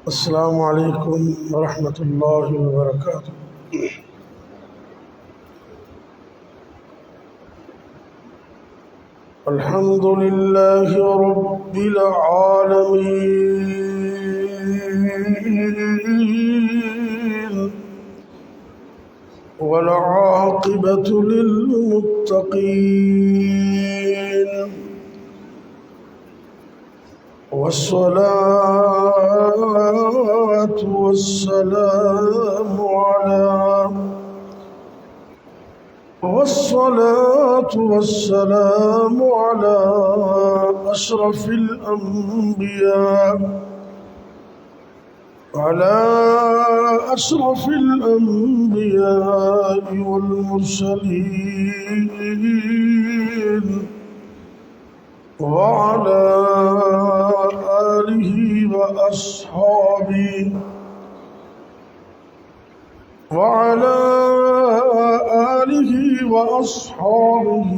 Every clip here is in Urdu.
السلام علیکم ورحمۃ اللہ وبرکاتہ۔ الحمد للہ رب العالمین والعاقبۃ للمتقین والصلاة والسلام على أشرف الأنبياء والمرسلين وعلى آله وأصحابه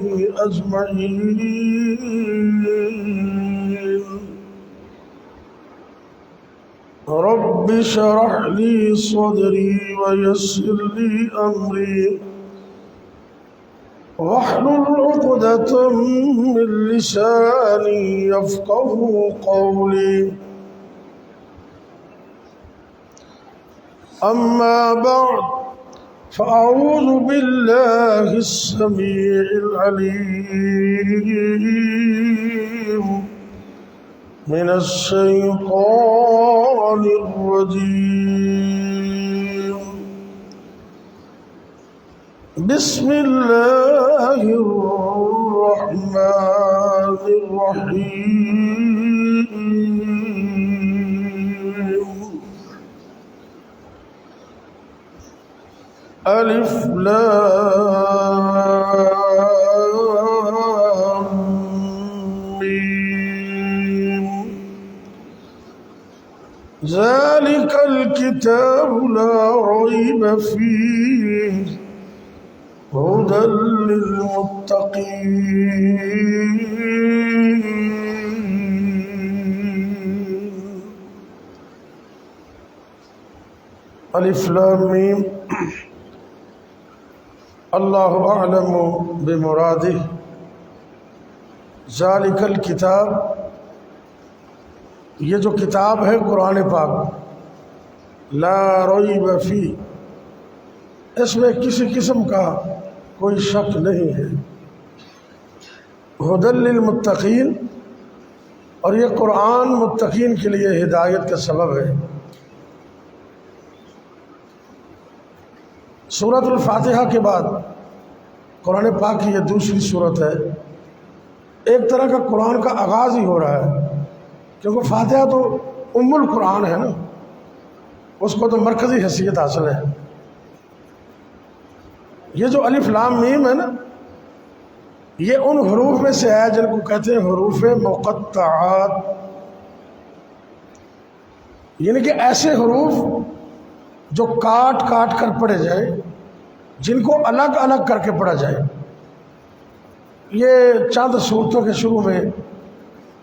أجمعين۔ رب اشرح لي صدري ويسر لي أمري واحلل عقدة من لساني يفقهوا قولي، أما بعد فأعوذ بالله السميع العليم من الشيطان الرجيم، بسم الله الرحمن الرحيم۔ الف لام میم، ذلك الكتاب لا ريب فيه هدى للمتقين۔ الف لام میم، اللہ اعلم بمرادہ۔ ذالک الکتاب، یہ جو کتاب ہے قرآن پاک، لا ریب فیہ، اس میں کسی قسم کا کوئی شک نہیں ہے، ھدی للمتقین، اور یہ قرآن متقین کے لیے ہدایت کا سبب ہے۔ سورۃ الفاتحہ کے بعد قرآن پاک کی یہ دوسری سورت ہے۔ ایک طرح کا قرآن کا آغاز ہی ہو رہا ہے، کیونکہ فاتحہ تو ام القرآن ہے نا، اس کو تو مرکزی حیثیت حاصل ہے۔ یہ جو الف لام میم ہے نا، یہ ان حروف میں سے ہے جن کو کہتے ہیں حروف مقطعات، یعنی کہ ایسے حروف جو کاٹ کاٹ کر پڑھے جائیں، جن کو الگ الگ کر کے پڑھا جائے۔ یہ چند صورتوں کے شروع میں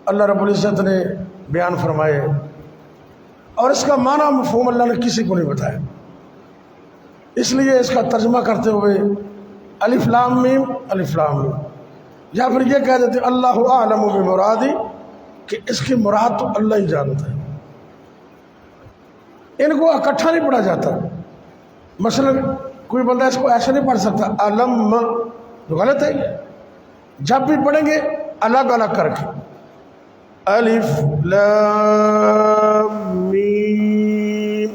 اللہ رب العزت نے بیان فرمائے، اور اس کا معنی مفہوم اللہ نے کسی کو نہیں بتایا، اس لیے اس کا ترجمہ کرتے ہوئے الف لام میم الف لام میم، یا پھر یہ کہہ دیتے اللہ اعلم بمرادی، کہ اس کی مراد تو اللہ ہی جانتا ہے۔ ان کو اکٹھا نہیں پڑھا جاتا، مثلا کوئی بندہ اس کو ایسے نہیں پڑھ سکتا علم، تو غلط ہے۔ جب بھی پڑھیں گے الگ الگ کر کے، الف لام میم،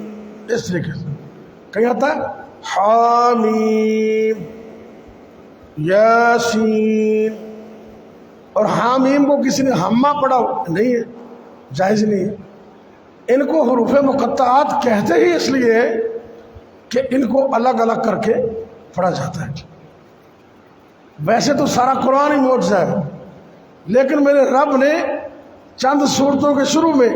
اس طریقے سے۔ کہیں آتا ہے حامیم، یاسین، اور حامیم کو کسی نے ہمہ پڑھا نہیں ہے، جائز نہیں ہے۔ ان کو حروف مقطعات کہتے ہی اس لیے کہ ان کو الگ الگ کر کے پڑھا جاتا ہے۔ ویسے تو سارا قرآن ہی معجزہ ہے، لیکن میرے رب نے چند صورتوں کے شروع میں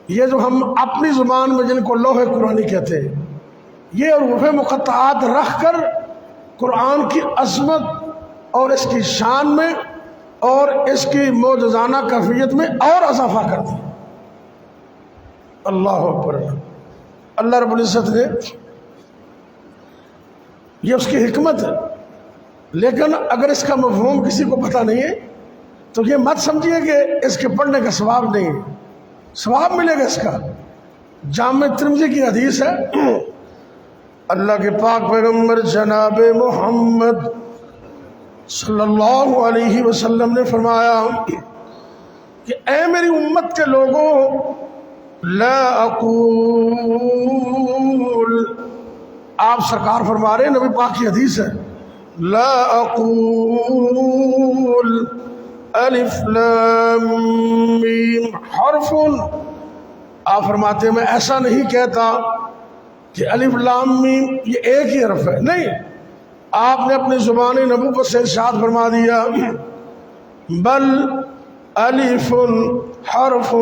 یہ جو ہم اپنی زبان میں جن کو لوح قرآنی کہتے ہیں، یہ حروف مقطعات رکھ کر قرآن کی عظمت اور اس کی شان میں اور اس کی معجزانہ کیفیت میں اور اضافہ کر دی۔ اللہ اکبر۔ اللہ رب العزت نے، یہ اس کی حکمت ہے، لیکن اگر اس کا مفہوم کسی کو پتہ نہیں ہے تو یہ مت سمجھیے کہ اس کے پڑھنے کا ثواب نہیں ہے، ثواب ملے گا اس کا۔ جامع ترمذی کی حدیث ہے، اللہ کے پاک پیغمبر جناب محمد صلی اللہ علیہ وسلم نے فرمایا کہ اے میری امت کے لوگوں، لا اقول، آپ سرکار فرما رہے ہیں، نبی پاک کی حدیث ہے، لا اقول الف لام میم حرف، آپ فرماتے ہیں میں ایسا نہیں کہتا کہ الف لام میم یہ ایک ہی حرف ہے، نہیں، آپ نے اپنی زبان نبوت سے ارشاد فرما دیا، بل الف حرف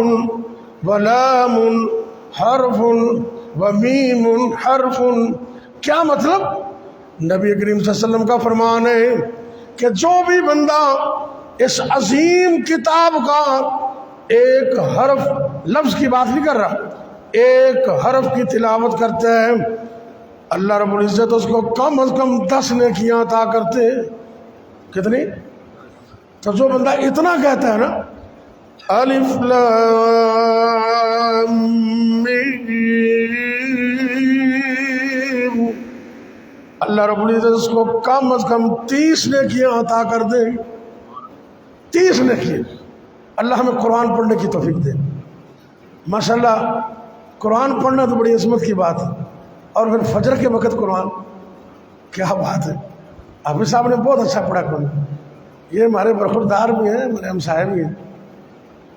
ولام حرف ومیم حرف۔ کیا مطلب؟ نبی کریم صلی اللہ علیہ وسلم کا فرمان ہے کہ جو بھی بندہ اس عظیم کتاب کا ایک حرف، لفظ کی بات نہیں کر رہا، ایک حرف کی تلاوت کرتا ہے، اللہ رب العزت اس کو کم از کم 10 نیکیاں عطا کرتے ہیں۔ کتنی؟ تو جو بندہ اتنا کہتا ہے نا، الف لام میم، اللہ رب العزت اس کو کم از کم 30 نیکیاں عطا کر دے، 30 نیکیاں۔ اللہ ہمیں قرآن پڑھنے کی توفیق دے۔ ماشاءاللہ قرآن پڑھنا تو بڑی عظمت کی بات ہے، اور پھر فجر کے وقت قرآن، کیا بات ہے۔ حافظ صاحب نے بہت اچھا پڑھا قرآن، یہ ہمارے برخوردار بھی ہیں، ہمارے ہمسائے بھی ہیں،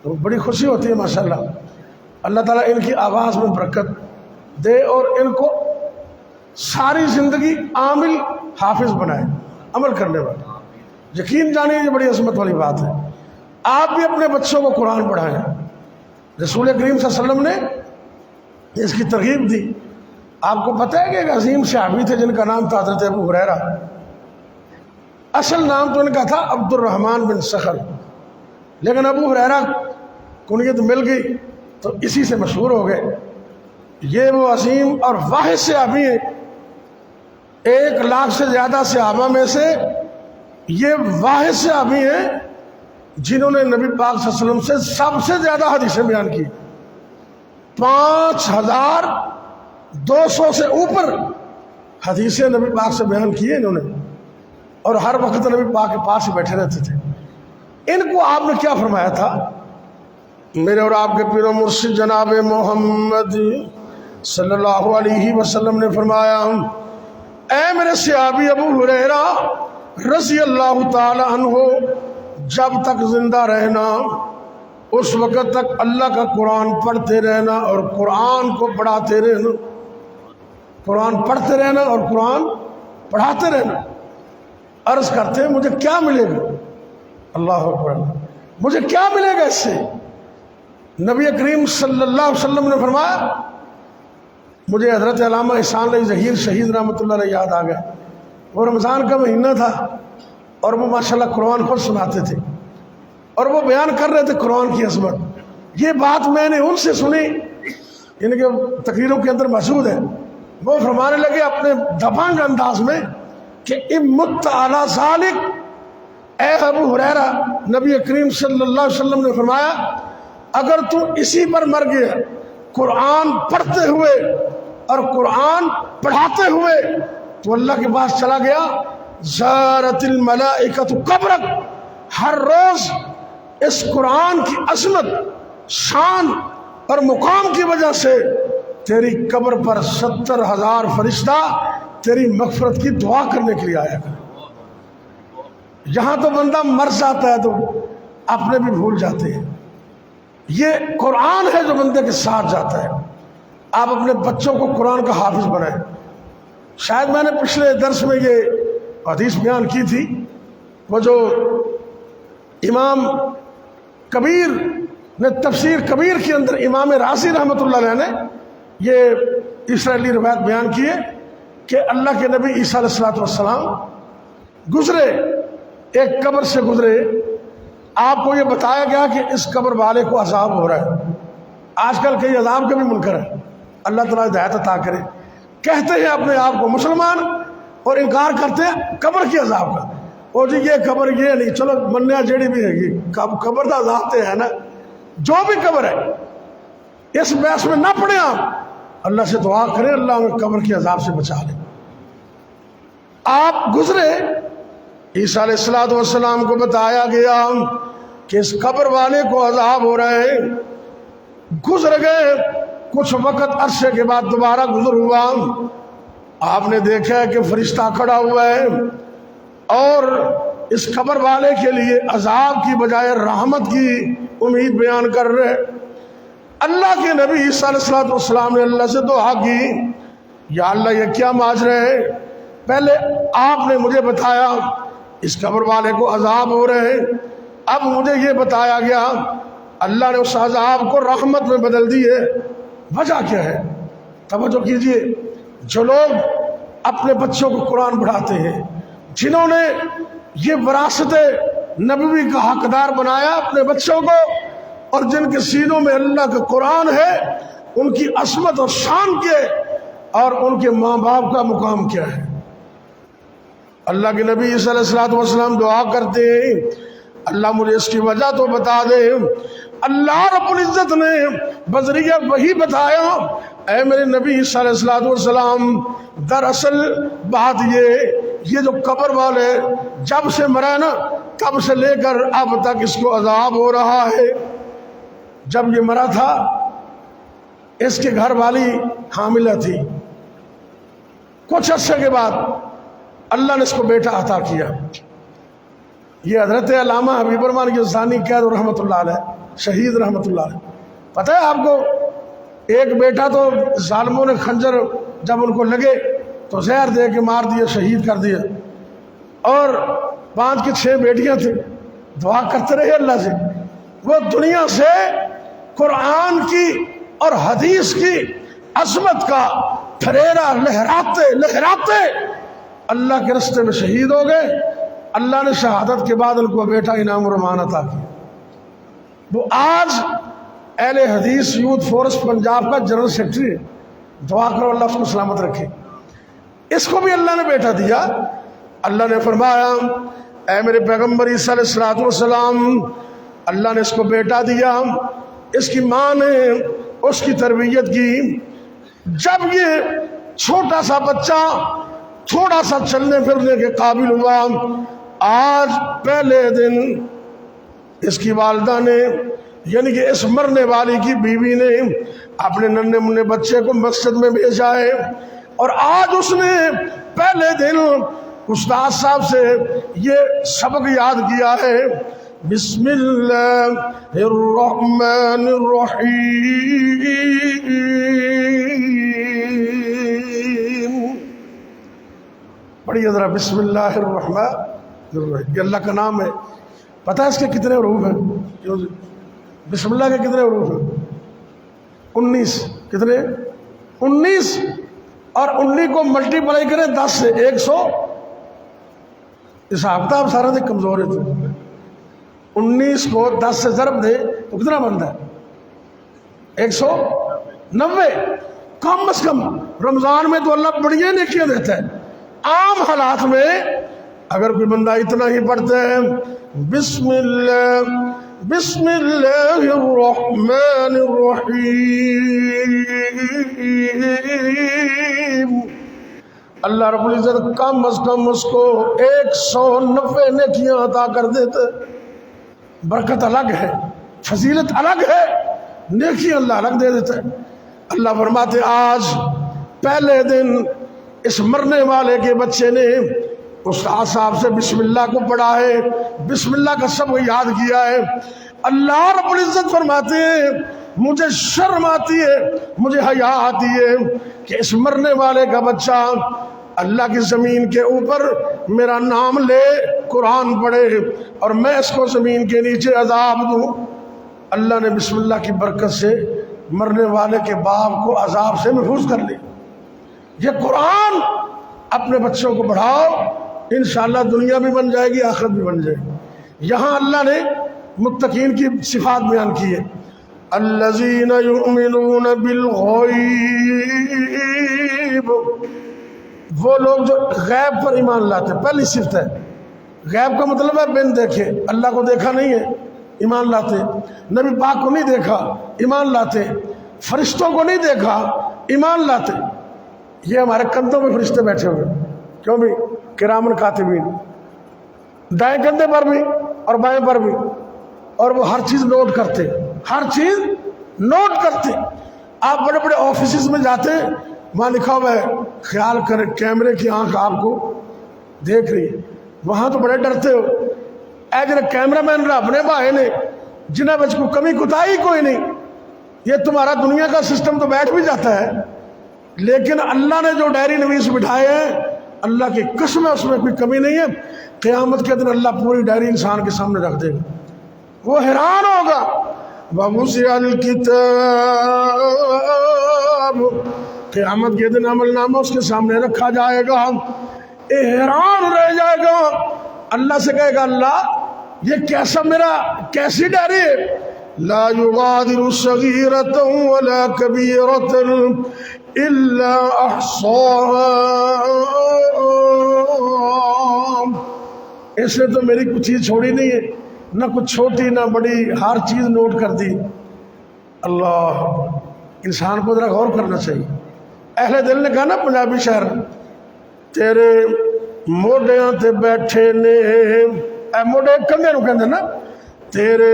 تو بڑی خوشی ہوتی ہے ماشاءاللہ۔ اللہ تعالیٰ ان کی آواز میں برکت دے اور ان کو ساری زندگی عامل حافظ بنائے، عمل کرنے والے۔ یقین جانیے یہ بڑی عظمت والی بات ہے۔ آپ بھی اپنے بچوں کو قرآن پڑھائیں، رسول کریم صلی اللہ علیہ وسلم نے اس کی ترغیب دی۔ آپ کو پتہ ہے کہ ایک عظیم صحابی تھے جن کا نام تھا حضرت ابو ہریرہ، اصل نام تو ان کا تھا عبد الرحمن بن سخر، لیکن ابو ہریرہ کنیت مل گئی تو اسی سے مشہور ہو گئے۔ یہ وہ عظیم اور واحد صحابی ہیں، 1 لاکھ سے زیادہ صحابہ میں سے یہ واحد صحابی ہیں جنہوں نے نبی پاک صلی اللہ علیہ وسلم سے سب سے زیادہ حدیثیں بیان کی، 5200 سے اوپر حدیثیں نبی پاک سے بیان کی انہوں نے، اور ہر وقت نبی پاک کے پاس ہی بیٹھے رہتے تھے۔ ان کو آپ نے کیا فرمایا تھا؟ میرے اور آپ کے پیر و مرشد جناب محمد صلی اللہ علیہ وسلم نے فرمایا، اے میرے صحابی ابو ہریرہ رضی اللہ تعالی عنہ، جب تک زندہ رہنا اس وقت تک اللہ کا قرآن پڑھتے رہنا اور قرآن کو پڑھاتے رہنا، قرآن پڑھتے رہنا اور قرآن پڑھاتے رہنا۔ عرض کرتے ہیں مجھے کیا ملے گا؟ اللہ اکبر، مجھے کیا ملے گا اس سے؟ نبی کریم صلی اللہ علیہ وسلم نے فرمایا، مجھے حضرت علامہ احسان علی ظہیر شہید رحمۃ اللہ علیہ یاد آ گیا، وہ رمضان کا مہینہ تھا اور وہ ماشاءاللہ قرآن خود سناتے تھے اور وہ بیان کر رہے تھے قرآن کی عظمت۔ یہ بات میں نے ان سے سنی، ان کے تقریروں کے اندر موجود ہے۔ وہ فرمانے لگے اپنے دبانگ انداز میں کہ امت علی ذالک، اے ابو ہریرہ، نبی کریم صلی اللہ علیہ وسلم نے فرمایا اگر تم اسی پر مر گیا، قرآن پڑھتے ہوئے اور قرآن پڑھاتے ہوئے، تو اللہ کے پاس چلا گیا، زارت الملائکۃ قبرک، ہر روز اس قرآن کی عظمت، شان اور مقام کی وجہ سے تیری قبر پر 70,000 فرشتہ تیری مغفرت کی دعا کرنے کے لیے آیا کرے۔ یہاں تو بندہ مر جاتا ہے تو اپنے بھی بھول جاتے ہیں، یہ قرآن ہے جو بندے کے ساتھ جاتا ہے۔ آپ اپنے بچوں کو قرآن کا حافظ بنائیں۔ شاید میں نے پچھلے درس میں یہ حدیث بیان کی تھی، وہ جو امام کبیر نے تفسیر کبیر کے اندر امام رازی رحمۃ اللہ علیہ نے یہ اسرائیلی روایت بیان کی ہے کہ اللہ کے نبی عیسیٰ علیہ السلام گزرے، ایک قبر سے گزرے، آپ کو یہ بتایا گیا کہ اس قبر والے کو عذاب ہو رہا ہے، آج کل کئی عذاب کے بھی منکر ہیں، اللہ تعالیٰ ہدایت عطا کرے، کہتے ہیں اپنے آپ کو مسلمان اور انکار کرتے ہیں قبر کے عذاب کا۔ اور جی یہ قبر یہ نہیں، چلو منیا جیڑی بھی ہے گی قبر کا عذاب تے ہے نا، جو بھی قبر ہے اس بحث میں نہ پڑے آپ، اللہ سے دعا کریں اللہ ہمیں قبر کے عذاب سے بچا لے۔ آپ گزرے، عیسیٰ علیہ السلام کو بتایا گیا کہ اس قبر والے کو عذاب ہو رہا ہے، گزر گئے، کچھ وقت عرصے کے بعد دوبارہ گزر ہوا، آپ نے دیکھا کہ فرشتہ کھڑا ہوا ہے اور اس قبر والے کے لیے عذاب کی بجائے رحمت کی امید بیان کر رہے۔ اللہ کے نبی عیسیٰ علیہ السلام نے اللہ سے دعا کی، یا اللہ یہ کیا ماجرا ہے، پہلے آپ نے مجھے بتایا اس قبر والے کو عذاب ہو رہے ہیں، اب مجھے یہ بتایا گیا اللہ نے اس عذاب کو رحمت میں بدل دی ہے، وجہ کیا ہے؟ توجہ کیجئے، جو لوگ اپنے بچوں کو قرآن پڑھاتے ہیں، جنہوں نے یہ وراثت نبوی کا حقدار بنایا اپنے بچوں کو، اور جن کے سینوں میں اللہ کا قرآن ہے، ان کی عظمت اور شان کیا ہے اور ان کے ماں باپ کا مقام کیا ہے۔ اللہ کے نبی صلی اللہ علیہ وسلم دعا کرتے ہیں اللہ مجھے اس کی وجہ تو بتا دے۔ اللہ رب العزت نے بذریعہ وحی بتایا، اے میرے نبی صلی اللہ علیہ وسلم، دراصل بات یہ جو قبر والے جب سے مرا نا تب سے لے کر اب تک اس کو عذاب ہو رہا ہے۔ جب یہ مرا تھا اس کے گھر والی حاملہ تھی، کچھ عرصے کے بعد اللہ نے اس کو بیٹا عطا کیا۔ یہ حضرت علامہ حبیب الرحمن یزدانی قید رحمۃ اللہ علیہ، شہید رحمۃ اللہ علیہ، پتہ ہے آپ کو، ایک بیٹا تو ظالموں نے خنجر جب ان کو لگے تو زہر دے کے مار دیا، شہید کر دیا، اور 5 کی 6 بیٹیاں تھیں، دعا کرتے رہے اللہ سے، وہ دنیا سے قرآن کی اور حدیث کی عظمت کا پھریرا لہراتے لہراتے اللہ کے رستے میں شہید ہو گئے۔ اللہ نے شہادت کے بعد ان کو بیٹا انعام الرحمان عطا کیا۔ وہ آج اہل حدیث یوتھ فورس پنجاب کا جنرل سیکرٹری ہے، دعا کرو اللہ اس کو سلامت رکھے۔ اس کو بھی اللہ نے بیٹا دیا۔ اللہ نے فرمایا اے میرے پیغمبر عیسیٰ علیہ السلام، اللہ نے اس کو بیٹا دیا، اس کی ماں نے اس کی تربیت کی۔ جب یہ چھوٹا سا بچہ تھوڑا سا چلنے پھرنے کے قابل ہوا، آج پہلے دن اس کی والدہ نے، یعنی کہ اس مرنے والی کی بیوی نے اپنے ننھے منھے بچے کو مسجد میں بھیجا ہے، اور آج اس نے پہلے دن استاد صاحب سے یہ سبق یاد کیا ہے، بسم اللہ الرحمن الرحیم۔ پڑھیے ذرا بسم اللہ الرحمن الرحیم، یہ اللہ کا نام ہے۔ پتہ ہے اس کے کتنے حروف ہیں؟ بسم اللہ کے کتنے حروف ہیں؟ 19۔ کتنے؟ 19، اور 19 کو ملٹی پلائی کریں 10 سے، 100۔ حساب کتاب سارا دے کمزور ہے، 19 کو 10 سے ضرب دے تو کتنا بنتا ہے؟ 190۔ کم از کم رمضان میں تو اللہ بڑی نیکیاں دیتا ہے۔ عام حالات میں اگر کوئی بندہ اتنا ہی پڑھتا ہے، بسم اللہ الرحمن الرحیم، اللہ رب العزت کم از کم اس کو 190 نیکیاں عطا کر دیتے۔ برکت الگ ہے، فضیلت الگ ہے، نیکی اللہ الگ دے دیتا ہے۔ اللہ فرماتے آج پہلے دن اس مرنے والے کے بچے نے استاد صاحب سے بسم اللہ کو پڑھا ہے، بسم اللہ کا سب یاد کیا ہے۔ اللہ رب العزت فرماتے ہیں مجھے شرم آتی ہے، مجھے حیا آتی ہے کہ اس مرنے والے کا بچہ اللہ کی زمین کے اوپر میرا نام لے، قرآن پڑھے، اور میں اس کو زمین کے نیچے عذاب دوں۔ اللہ نے بسم اللہ کی برکت سے مرنے والے کے باپ کو عذاب سے محفوظ کر لی۔ یہ قرآن اپنے بچوں کو پڑھاؤ، انشاءاللہ دنیا بھی بن جائے گی، آخرت بھی بن جائے گی۔ یہاں اللہ نے متقین کی صفات بیان کی ہے۔ الذین یؤمنون بالغیب، وہ لوگ جو غیب پر ایمان لاتے ہیں. پہلی صفت ہے غیب کا مطلب ہے بن دیکھے، اللہ کو دیکھا نہیں ہے ایمان لاتے، نبی پاک کو نہیں دیکھا ایمان لاتے، فرشتوں کو نہیں دیکھا ایمان لاتے. یہ ہمارے کندھوں میں فرشتے بیٹھے ہوئے، کیوں بھی کرامن کاتبین، دائیں کندھے پر بھی اور بائیں پر بھی، اور وہ ہر چیز نوٹ کرتے، ہر چیز نوٹ کرتے. آپ بڑے بڑے آفیسز میں جاتے ہیں، وہاں لکھا ہوا ہے خیال کریں کیمرے کی آنکھ آپ کو دیکھ رہی ہے. وہاں تو بڑے ڈرتے ہو، اے جنہیں کیمرہ مین رب نے بھائے نے جنہیں بچ کو کمی کتائی کوئی نہیں. یہ تمہارا دنیا کا سسٹم تو بیٹھ بھی جاتا ہے، لیکن اللہ نے جو ڈائری نویس بٹھائے ہیں، اللہ کی قسم ہے اس میں کوئی کمی نہیں ہے. قیامت کے دن اللہ پوری ڈائری انسان کے سامنے رکھ دے گا، وہ حیران ہوگا. وَوُضِعَ الْكِتَابُ، قیامت کے دن عمل نامہ اس کے سامنے رکھا جائے گا، حیران رہ جائے گا. اللہ سے کہے گا اللہ یہ کیسا میرا کیسی ڈائری ہے، لا یغادر صغیرۃ ولا کبیرۃ الا احصاها، اس نے تو میری کچھ چیز چھوڑی نہیں ہے، نہ کچھ چھوٹی نہ بڑی، ہر چیز نوٹ کر دی. اللہ، انسان کو ذرا غور کرنا چاہیے. اہل دل نے کہا نا پنجابی شہر، تیرے موڈیاں تے بیٹھے نے، اے موڈے کندھے نو کہندے نا، تیرے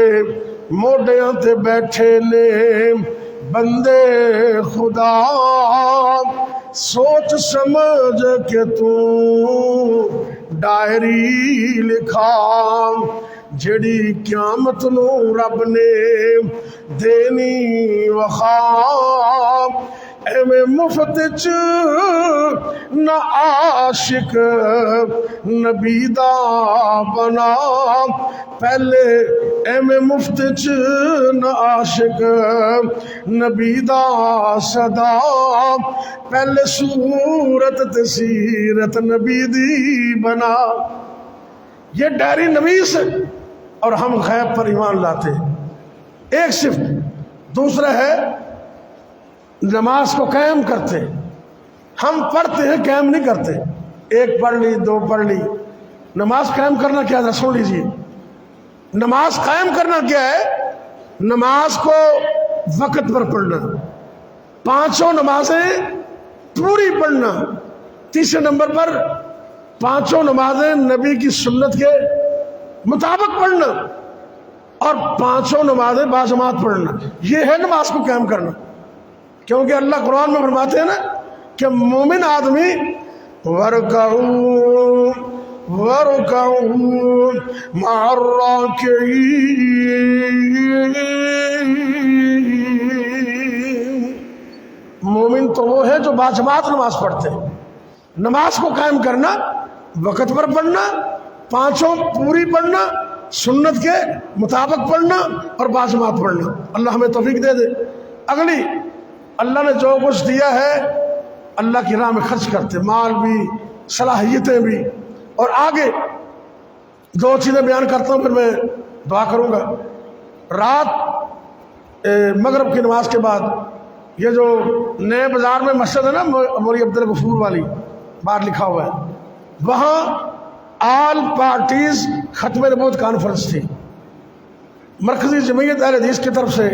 موڈیاں تے بیٹھے نے بندے خدا، سوچ سمجھ کے تو ڈائری لکھا، جڑی قیامت نو رب نے دینی وخا. ایویں مفت چ نہ عاشق نبی دا بنا، پہلے ایویں مفت چ نہ عاشق نبی دا صدا، پہلے صورت تے سیرت نبی دی بنا. یہ ڈائری نویس ہے اور ہم غیب پر ایمان لاتے ہیں. ایک صفت. دوسرا ہے نماز کو قائم کرتے. ہم پڑھتے ہیں قائم نہیں کرتے، ایک پڑھ لی دو پڑھ لی. نماز قائم کرنا کیا ہے سن لیجیے. نماز قائم کرنا کیا ہے؟ نماز کو وقت پر پڑھنا، پانچوں نمازیں پوری پڑھنا. تیسرے نمبر پر پانچوں نمازیں نبی کی سنت کے مطابق پڑھنا، اور پانچوں نمازیں باجماعت پڑھنا. یہ ہے نماز کو قائم کرنا. کیونکہ اللہ قرآن میں فرماتے ہیں نا کہ مومن آدمی وَارْكَعُوا مَعَ الرَّاكِعِينَ، مومن تو وہ ہے جو باجماعت نماز پڑھتے ہیں. نماز کو قائم کرنا، وقت پر پڑھنا، پانچوں پوری پڑھنا، سنت کے مطابق پڑھنا اور باجماعت پڑھنا. اللہ ہمیں توفیق دے دے. اگلی، اللہ نے جو کچھ دیا ہے اللہ کی راہ میں خرچ کرتے، مال بھی صلاحیتیں بھی. اور آگے دو چیزیں بیان کرتا ہوں پھر میں دعا کروں گا. رات مغرب کی نماز کے بعد یہ جو نئے بازار میں مسجد ہے نا موری عبدالغفور والی، باہر لکھا ہوا ہے، وہاں آل پارٹیز ختم نبوت کانفرنس تھی. مرکزی جمعیت اہل حدیث کی طرف سے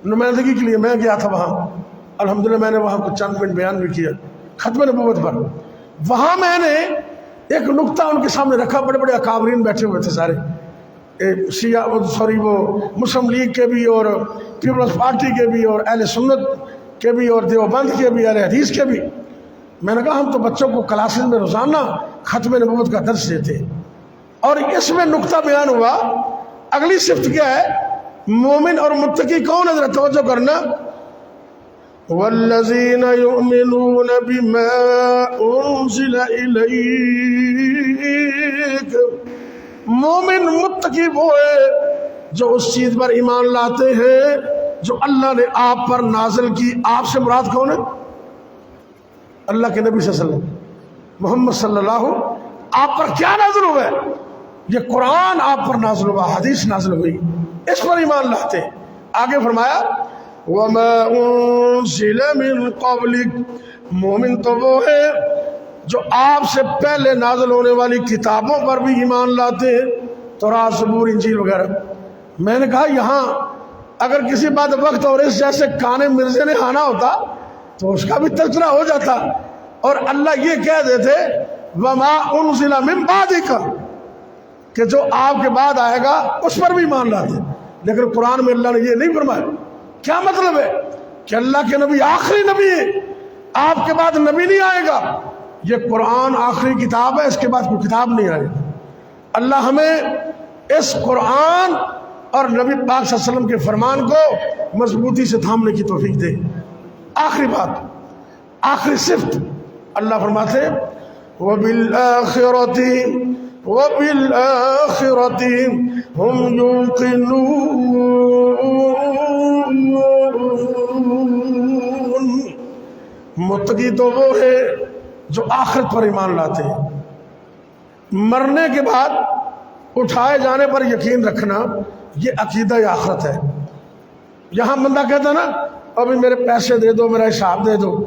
نمائندگی کے لیے میں گیا تھا وہاں. الحمدللہ میں نے وہاں کچھ چند منٹ بیان بھی کیا ختم نبوت پر. وہاں میں نے ایک نقطہ ان کے سامنے رکھا، بڑے بڑے اکابرین بیٹھے ہوئے تھے سارے، وہ مسلم لیگ کے بھی اور پیپلز پارٹی کے بھی اور اہل سنت کے بھی اور دیوبند کے بھی، اہل حدیث کے بھی. میں نے کہا ہم تو بچوں کو کلاسز میں روزانہ ختم نبوت کا درس دیتے، اور اس میں نقطہ بیان ہوا. اگلی صفت کیا ہے؟ مومن اور متقی کون ہے؟ ذرا توجہ کرنا. والذین یؤمنون بما انزل الیک، مومن متقی وہ ہے جو اس چیز پر ایمان لاتے ہیں جو اللہ نے آپ پر نازل کی. آپ سے مراد کون ہے؟ اللہ کے نبی صلی اللہ علیہ وسلم محمد صلی اللہ. آپ پر کیا نازل ہوا ہے؟ یہ قرآن آپ پر نازل ہوا، حدیث نازل ہوئی، اس پر ایمان لاتے ہیں. آگے فرمایا وَمَا أُنزِلَ مِن قَبْلِكَ، مومن تو وہ ہے جو آپ سے پہلے نازل ہونے والی کتابوں پر بھی ایمان لاتے ہیں، تورات، زبور، انجیل وغیرہ۔ میں نے کہا یہاں اگر کسی بات وقت اور اس جیسے کانے مرزے نے آنا ہوتا تو اس کا بھی تذکرہ ہو جاتا، اور اللہ یہ کہہ دیتے وَمَا أُنزِلَ مِن بَعْدِكَ، کہ جو آپ کے بعد آئے گا اس پر بھی ایمان لاتے۔ لیکن قرآن میں اللہ نے یہ نہیں فرمایا۔ کیا مطلب ہے؟ کہ اللہ کے نبی آخری نبی ہے، آپ کے بعد نبی نہیں آئے گا۔ یہ قرآن آخری کتاب ہے، اس کے بعد کوئی کتاب نہیں آئے گی۔ اللہ ہمیں اس قرآن اور نبی پاک صلی اللہ علیہ وسلم کے فرمان کو مضبوطی سے تھامنے کی توفیق دے۔ آخری بات، آخری صفت، اللہ فرماتے وَبِالْآخِرَةِ هُمْ يُوقِنُونَ، متقی تو وہ ہے جو آخرت پر ایمان لاتے ہیں۔ مرنے کے بعد اٹھائے جانے پر یقین رکھنا، یہ عقیدہ آخرت ہے۔ یہاں بندہ کہتا ہے نا ابھی میرے پیسے دے دو، میرا حساب دے دو،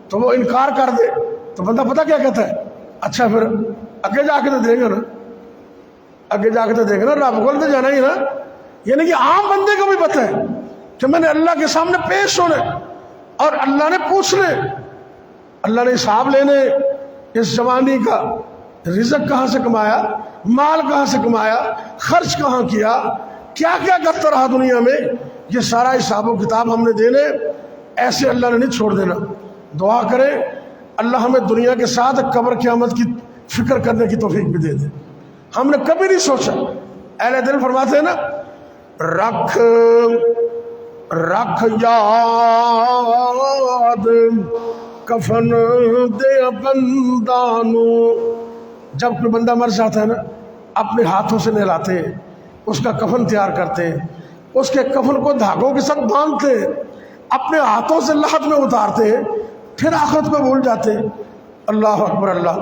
تو وہ انکار کر دے تو بندہ پتہ کیا کہتا ہے؟ اچھا پھر اگے جا کے تو دے گا نا، اگے جا کے تو دے گا نا، رب کو تو جانا ہی نا۔ یعنی کہ عام بندے کو بھی پتہ ہے کہ میں نے اللہ کے سامنے پیش ہونے اور اللہ نے پوچھنے، اللہ نے حساب لینے، اس جوانی کا رزق کہاں سے کمایا، مال کہاں سے کمایا، خرچ کہاں کیا، کیا کیا کرتا رہا دنیا میں، یہ سارا حساب و کتاب ہم نے دینے۔ ایسے اللہ نے نہیں چھوڑ دینا۔ دعا کریں اللہ ہمیں دنیا کے ساتھ قبر قیامت کی فکر کرنے کی توفیق بھی دے دے۔ ہم نے کبھی نہیں سوچا، اہل دل فرماتے ہیں نا رکھ یاد کفن دے بندانو، جب کوئی بندہ مر جاتا ہے نا اپنے ہاتھوں سے نہلاتے ہیں، اس کا کفن تیار کرتے ہیں، اس کے کفن کو دھاگوں کے ساتھ باندھتے ہیں، اپنے ہاتھوں سے لحد میں اتارتے ہیں، پھر آخرت کو بھول جاتے ہیں۔ اللہ اکبر اللہ۔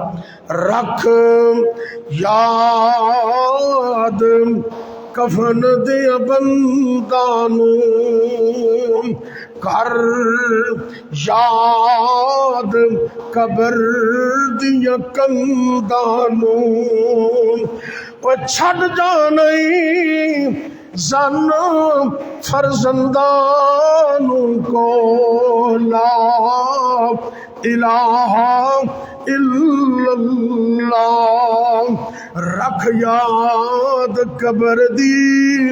رکھ یاد کفن دے بندانو، کر یاد قبر دیا کندانو، وہ چھڑ جانے زن فرزندانو کو لا الہ الا اللہ، رکھ یاد قبر دی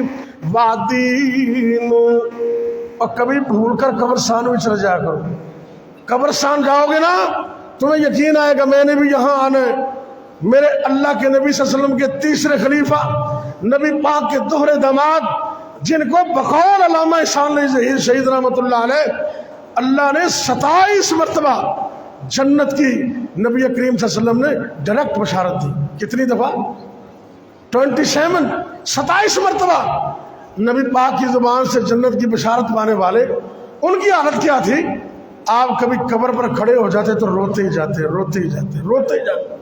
وادی نو۔ اور کبھی بھول کر قبرستان میں چلے جایا کرو۔ قبرستان جاؤ گے نا تمہیں یقین آئے گا میں نے بھی یہاں آنا ہے۔ میرے اللہ کے نبی صلی اللہ علیہ وسلم کے تیسرے خلیفہ، نبی پاک کے دوہرے داماد، جن کو بقول علامہ احسان علی ظہیر شہید رحمۃ اللہ علیہ اللہ نے 27 مرتبہ جنت کی نبی کریم صلی اللہ علیہ وسلم نے ڈائریکٹ بشارت دی۔ کتنی دفعہ؟ 27 مرتبہ نبی پاک کی زبان سے جنت کی بشارت پانے والے، ان کی حالت کیا تھی؟ آپ کبھی قبر پر کھڑے ہو جاتے تو روتے ہی جاتے، روتے ہی جاتے، روتے ہی جاتے،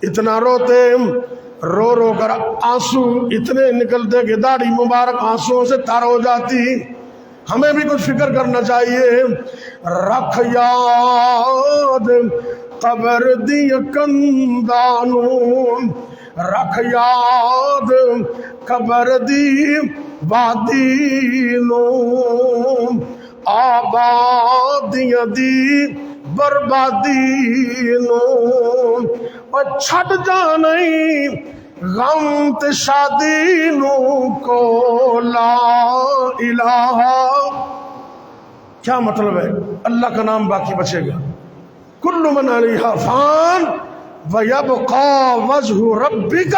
اتنا روتے، رو رو کر آنسو اتنے نکلتے کہ داڑھی مبارک آنسوؤں سے تر ہو جاتی۔ ہمیں بھی کچھ فکر کرنا چاہیے۔ رکھ یاد قبر دی کندانو، رکھ یاد قبر دی وادی نو، آبادیاں دی بربادی نو، اور چھڑ جانے غم تے شادی نو کو لا الہ۔ کیا مطلب ہے؟ اللہ کا نام باقی بچے گا۔ کل من علیہا فان ویبقى وجہ ربک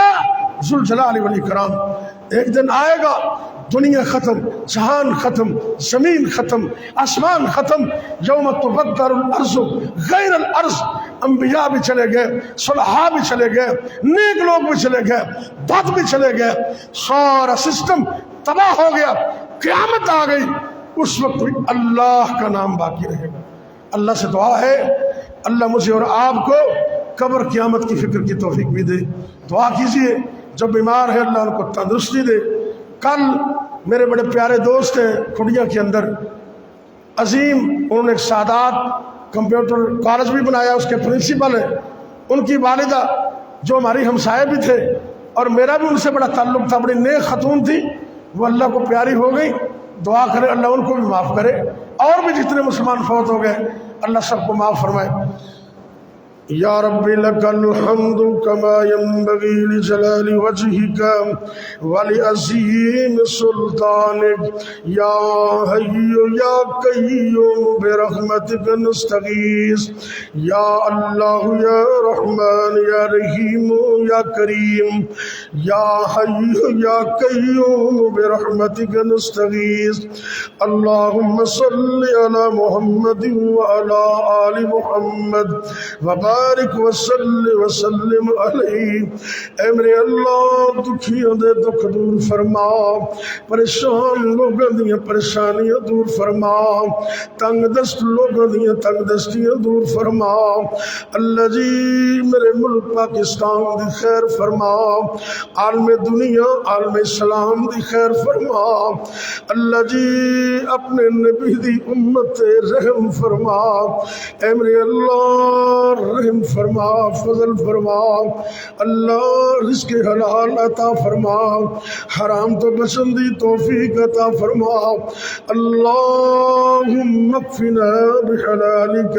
ذو الجلال والاکرام۔ ایک دن آئے گا دنیا ختم، جہان ختم، زمین ختم، آسمان ختم، یوم تبدل الارض غیر الارض۔ انبیاء بھی چلے گئے، صلحاء بھی چلے گئے، نیک لوگ بھی چلے گئے، بد بھی چلے گئے، سارا سسٹم تباہ ہو گیا، قیامت آ گئی۔ اس وقت بھی اللہ کا نام باقی رہے گا۔ اللہ سے دعا ہے اللہ مجھے اور آپ کو قبر قیامت کی فکر کی توفیق بھی دے۔ دعا کیجئے، جب بیمار ہے اللہ ان کو تندرستی دے۔ کل میرے بڑے پیارے دوست ہیں کھڑیا کے اندر عظیم، انہوں نے ایک سادات کمپیوٹر کالج بھی بنایا، اس کے پرنسپل ہیں، ان کی والدہ جو ہماری ہمسائے بھی تھے اور میرا بھی ان سے بڑا تعلق تھا، بڑی نیک خاتون تھی، وہ اللہ کو پیاری ہو گئی۔ دعا کرے اللہ ان کو بھی معاف کرے، اور بھی جتنے مسلمان فوت ہو گئے اللہ سب کو معاف فرمائے۔ یا رب لک الحمد کما ینبغی لجلال وجہک ولعظیم سلطانک، یا حی یا قیوم برحمتک نستغیث، یا اللہ یا رحمان یا رحیم یا کریم، یا حی یا قیوم برحمتک نستغیث۔ اللہم صلی علی محمد وعلی آل محمد وبارک وسلم علیہ۔ اے میرے اللہ دکھیاں دے دکھ دور فرما، پریشان لوگاں دیاں پریشانیاں دور فرما، تنگ دست لوگاں دیاں تنگ دستیاں دور فرما۔ اللہ جی میرے ملک پاکستان دی خیر فرما، عالم دنیا عالم اسلام دی خیر فرما۔ اللہ جی اپنے نبی دی امت رحم فرما، اے میرے اللہ رحم فرما، فضل فرما۔ اللہ رزق حلال عطا فرما، حرام تو بچندی توفیق عطا فرما۔ اللہم اکفنا بحلالک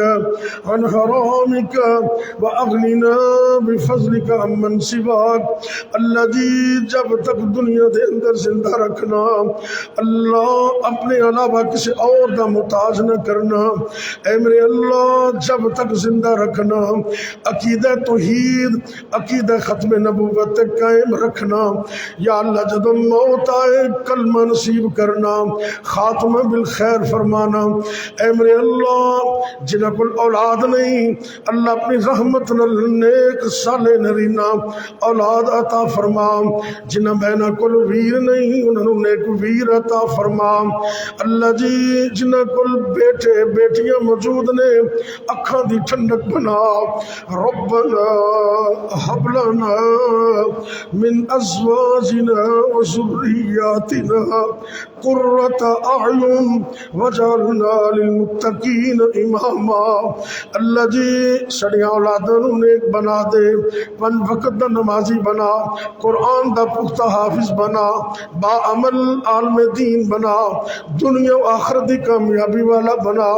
عن حرامک واغننا بفضلک عمن سواک۔ اللہ جی جب تک دنیا دے اندر زندہ رکھنا، اللہ اپنے علاوہ کسی اور دا محتاج نہ کرنا۔ اے میرے اللہ جب تک زندہ رکھنا، عقیدہ توحید عقیدہ ختم نبوت قائم رکھنا۔ یا اللہ جب موت آئے کلمہ نصیب کرنا، خاتمہ بالخیر فرمانا۔ اے میرے اللہ جنہ کو اولاد نہیں، اللہ اپنی رحمت نال نیک صالح نرینا اولاد عطا فرما۔ جنہ بہنا کو ویر نہیں، انہوں نیک ویر عطا فرما۔ اللہ جی جنہ کو بیٹے بیٹیاں موجود نے، اکھاں دی ٹھنڈک بنا۔ ربنا هب لنا من ازواجنا وذرياتنا قرة اعین وجعلنا للمتقین اماما۔ اللہ جی سڑیاں اولاداں نوں نیک بنا دے، پنج وقت دا نمازی بنا، قرآن دا پختہ حافظ بنا، با عمل عالم دین بنا، دنیا و آخرت دی کامیابی والا بنا۔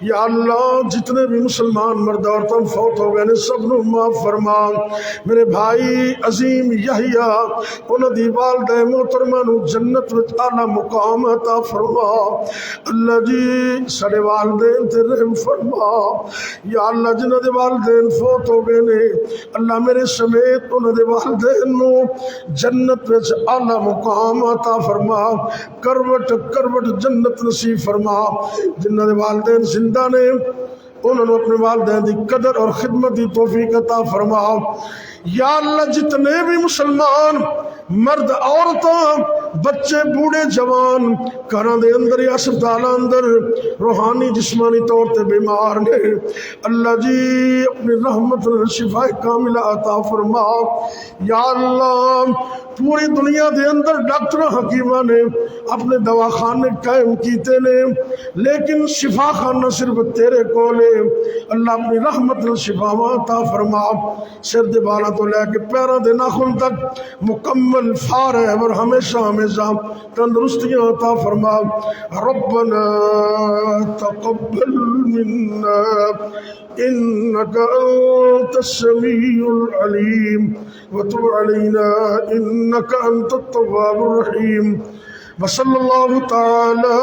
یا اللہ جتنے بھی مسلمان مرد عورتاں فوت ہو گئے نے سب نو معاف فرما۔ میرے بھائی عظیم یحییٰ انہاں دی والدہ محترمہ نو جنت وچ اعلیٰ مقام عطا فرما۔ اللہ جی سارے والدین تے رحم فرما۔ یا اللہ جنہاں دے والدین فوت ہو گئے نے، اللہ میرے سمیت انہاں دے والدین نو جنت وچ اعلیٰ مقام عطا فرما، کروٹ کروٹ جنت نصیب فرما۔ جنہاں دے والدین زندہ نے انہوں نے اپنے والدین دی قدر اور خدمت دی توفیق عطا فرما۔ یا اللہ جتنے بھی مسلمان مرد عورتاں بچے بوڑھے جوان گھراں دے اندر یا اسپتالاں اندر روحانی جسمانی طور تے بیمار نے، اللہ جی اپنی رحمت شفا کاملہ عطا فرما۔ یا اللہ پوری دنیا دے اندر ڈاکٹر حکیمہ نے اپنے دواخانے قائم کیتے نے، لیکن شفا خانہ صرف تیرے کولے۔ اللہ اپنی رحمت شفا عطا فرما، سر دے بالاں تو لے کے پیراں دے ناخن تک مکمل فارغ اور ہمیشہ ہمیشہ تندرستیاں عطا فرما۔ ربنا تقبل منا انك انت السميع العليم وتب علينا انك انت التواب الرحيم۔ وصلى الله تعالى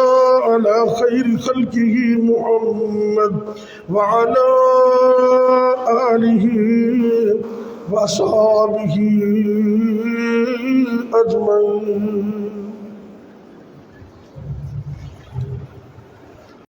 على خير خلقه محمد وعلى آله وأصحابه أجمعين۔